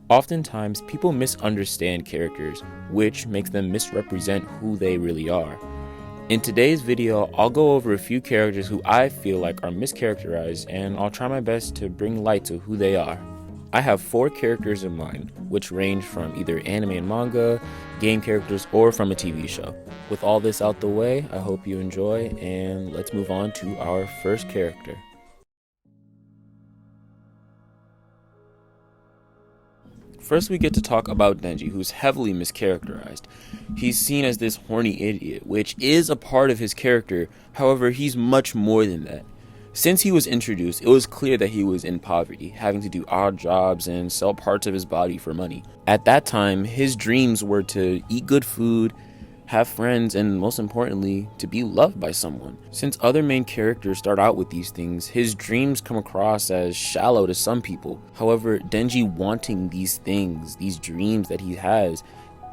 Oftentimes, people misunderstand characters, which makes them misrepresent who they really are. In today's video, I'll go over a few characters who I feel like are mischaracterized, and I'll try my best to bring light to who they are. I have 4 characters in mind, which range from either anime and manga, game characters, or from a TV show. With all this out the way, I hope you enjoy, and let's move on to our first character. First, we get to talk about Denji, who's heavily mischaracterized. He's seen as this horny idiot, which is a part of his character. However, he's much more than that. Since he was introduced, it was clear that he was in poverty, having to do odd jobs and sell parts of his body for money. At that time, his dreams were to eat good food, have friends, and most importantly, to be loved by someone. Since other main characters start out with these things, his dreams come across as shallow to some people. However, Denji wanting these things, these dreams that he has,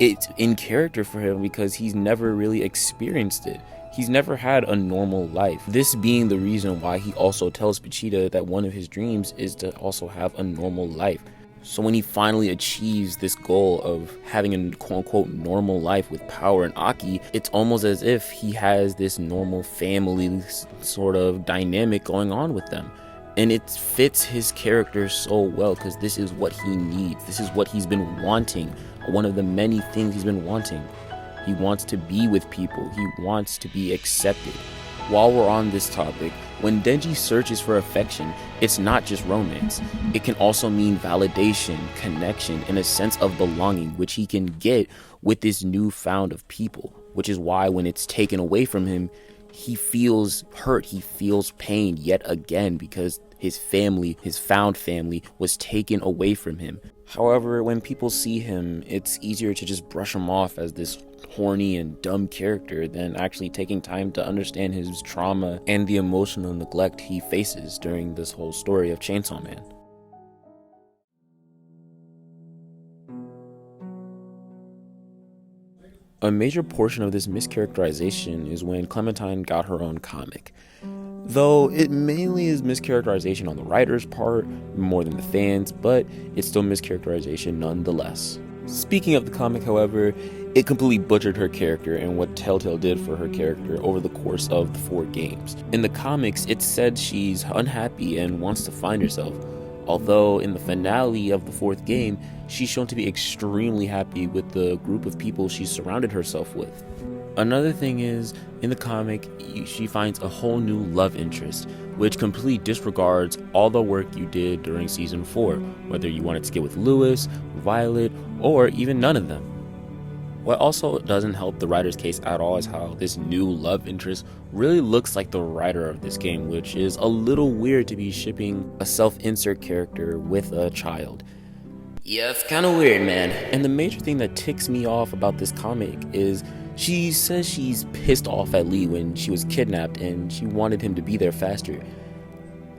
it's in character for him because he's never really experienced it. He's never had a normal life. This being the reason why he also tells Vegeta that one of his dreams is to also have a normal life. So when he finally achieves this goal of having a quote-unquote normal life with power and Aki, it's almost as if he has this normal family sort of dynamic going on with them. And it fits his character so well because this is what he needs. This is what he's been wanting. One of the many things he's been wanting. He wants to be with people. He wants to be accepted. While we're on this topic, when Denji searches for affection, it's not just romance. It can also mean validation, connection, and a sense of belonging, which he can get with this newfound of people, which is why when it's taken away from him, he feels hurt, he feels pain yet again because his family, his found family, was taken away from him. However, when people see him, it's easier to just brush him off as this horny and dumb character than actually taking time to understand his trauma and the emotional neglect he faces during this whole story of Chainsaw Man. A major portion of this mischaracterization is when Clementine got her own comic. Though it mainly is mischaracterization on the writer's part more than the fans, but it's still mischaracterization nonetheless. Speaking of the comic, however, it completely butchered her character and what Telltale did for her character over the course of the 4 games. In the comics, it said she's unhappy and wants to find herself, although in the finale of the 4th game, she's shown to be extremely happy with the group of people she's surrounded herself with. Another thing is, in the comic, she finds a whole new love interest, which completely disregards all the work you did during Season 4, whether you wanted to get with Lewis, Violet, or even none of them. What also doesn't help the writer's case at all is how this new love interest really looks like the writer of this game, which is a little weird to be shipping a self-insert character with a child. Yeah, it's kind of weird, man. And the major thing that ticks me off about this comic is she says she's pissed off at Lee when she was kidnapped and she wanted him to be there faster.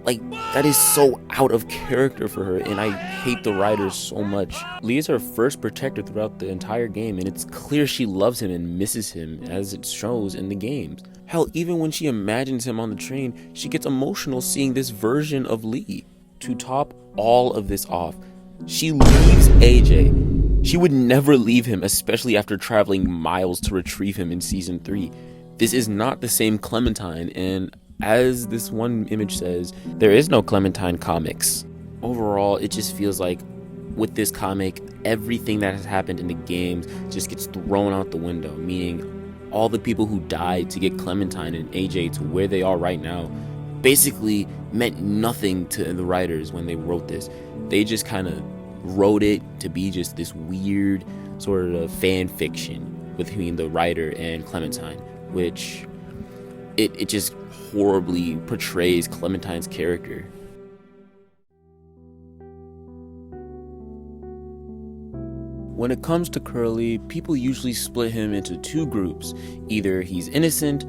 Like, that is so out of character for her, and I hate the writer so much. Lee is her first protector throughout the entire game, and it's clear she loves him and misses him, as it shows in the games. Hell, even when she imagines him on the train, she gets emotional seeing this version of Lee. To top all of this off, she leaves AJ. She would never leave him, especially after traveling miles to retrieve him in Season 3. This is not the same Clementine, and as this one image says, there is no Clementine comics. Overall, it just feels like with this comic, everything that has happened in the games just gets thrown out the window, meaning all the people who died to get Clementine and AJ to where they are right now basically meant nothing to the writers when they wrote this. They just kind of wrote it to be just this weird sort of fan fiction between the writer and Clementine, which it just horribly portrays Clementine's character. When it comes to Curly, people usually split him into 2 groups. Either he's innocent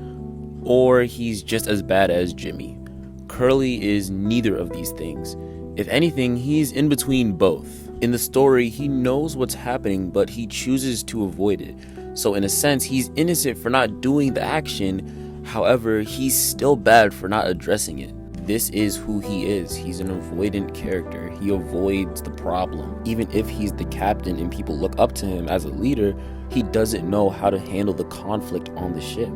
or he's just as bad as Jimmy. Curly is neither of these things. If anything, he's in between both. In the story, he knows what's happening, but he chooses to avoid it. So in a sense, he's innocent for not doing the action. However, he's still bad for not addressing it. This is who he is. He's an avoidant character. He avoids the problem. Even if he's the captain and people look up to him as a leader, he doesn't know how to handle the conflict on the ship.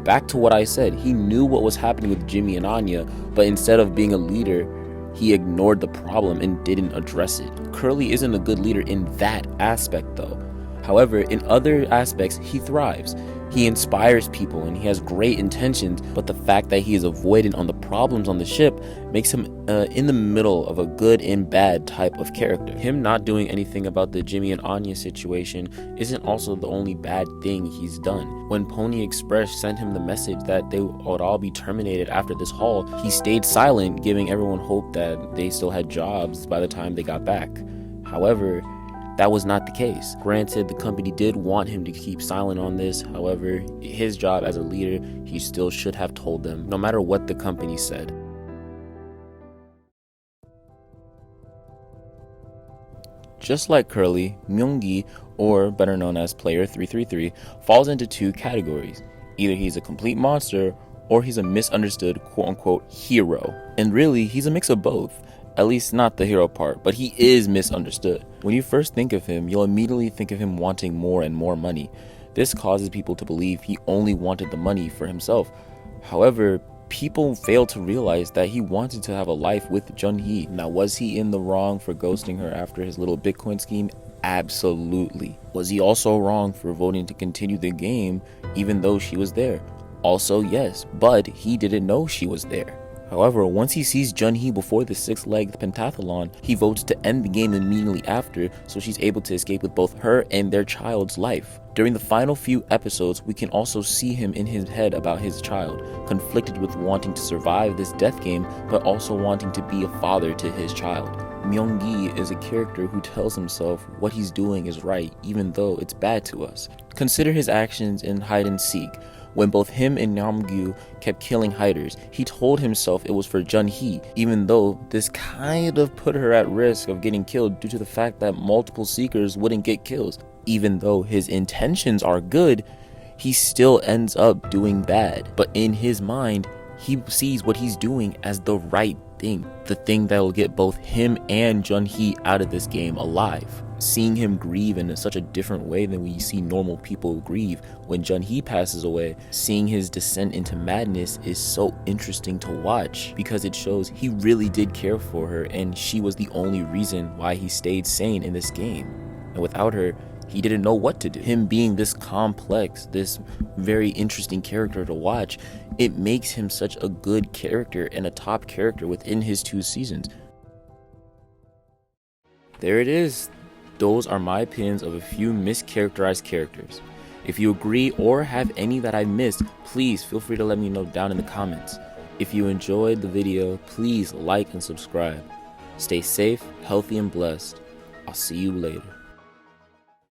Back to what I said, he knew what was happening with Jimmy and Anya, but instead of being a leader, he ignored the problem and didn't address it. Curly isn't a good leader in that aspect though. However, in other aspects, he thrives. He inspires people and he has great intentions, but the fact that he is avoidant on the problems on the ship makes him in the middle of a good and bad type of character. Him not doing anything about the Jimmy and Anya situation isn't also the only bad thing he's done. When Pony Express sent him the message that they would all be terminated after this haul, he stayed silent, giving everyone hope that they still had jobs by the time they got back. However, that was not the case. Granted, the company did want him to keep silent on this. However, his job as a leader, he still should have told them, no matter what the company said. Just like Curly, Myung-gi, or better known as Player 333, falls into two categories. Either he's a complete monster, or he's a misunderstood quote-unquote hero. And really, he's a mix of both. At least not the hero part, but he is misunderstood. When you first think of him, you'll immediately think of him wanting more and more money. This causes people to believe he only wanted the money for himself. However, people fail to realize that he wanted to have a life with Jun-hee. Now, was he in the wrong for ghosting her after his little Bitcoin scheme? Absolutely. Was he also wrong for voting to continue the game even though she was there? Also yes, but he didn't know she was there. However, once he sees Jun-hee before the six-legged pentathlon, he votes to end the game immediately after so she's able to escape with both her and their child's life. During the final few episodes, we can also see him in his head about his child, conflicted with wanting to survive this death game, but also wanting to be a father to his child. Myung-gi is a character who tells himself what he's doing is right, even though it's bad to us. Consider his actions in hide and seek. When both him and Namgyu kept killing hiders, he told himself it was for Jun-hee, even though this kind of put her at risk of getting killed due to the fact that multiple seekers wouldn't get kills. Even though his intentions are good, he still ends up doing bad. But in his mind, he sees what he's doing as the right thing, the thing that will get both him and Jun-hee out of this game alive. Seeing him grieve in such a different way than we see normal people grieve when Jun-hee passes away, seeing his descent into madness is so interesting to watch because it shows he really did care for her and she was the only reason why he stayed sane in this game. And without her, he didn't know what to do. Him being this complex, this very interesting character to watch, it makes him such a good character and a top character within his 2 seasons. There it is. Those are my opinions of a few mischaracterized characters. If you agree or have any that I missed, please feel free to let me know down in the comments. If you enjoyed the video, please like and subscribe. Stay safe, healthy, and blessed. I'll see you later.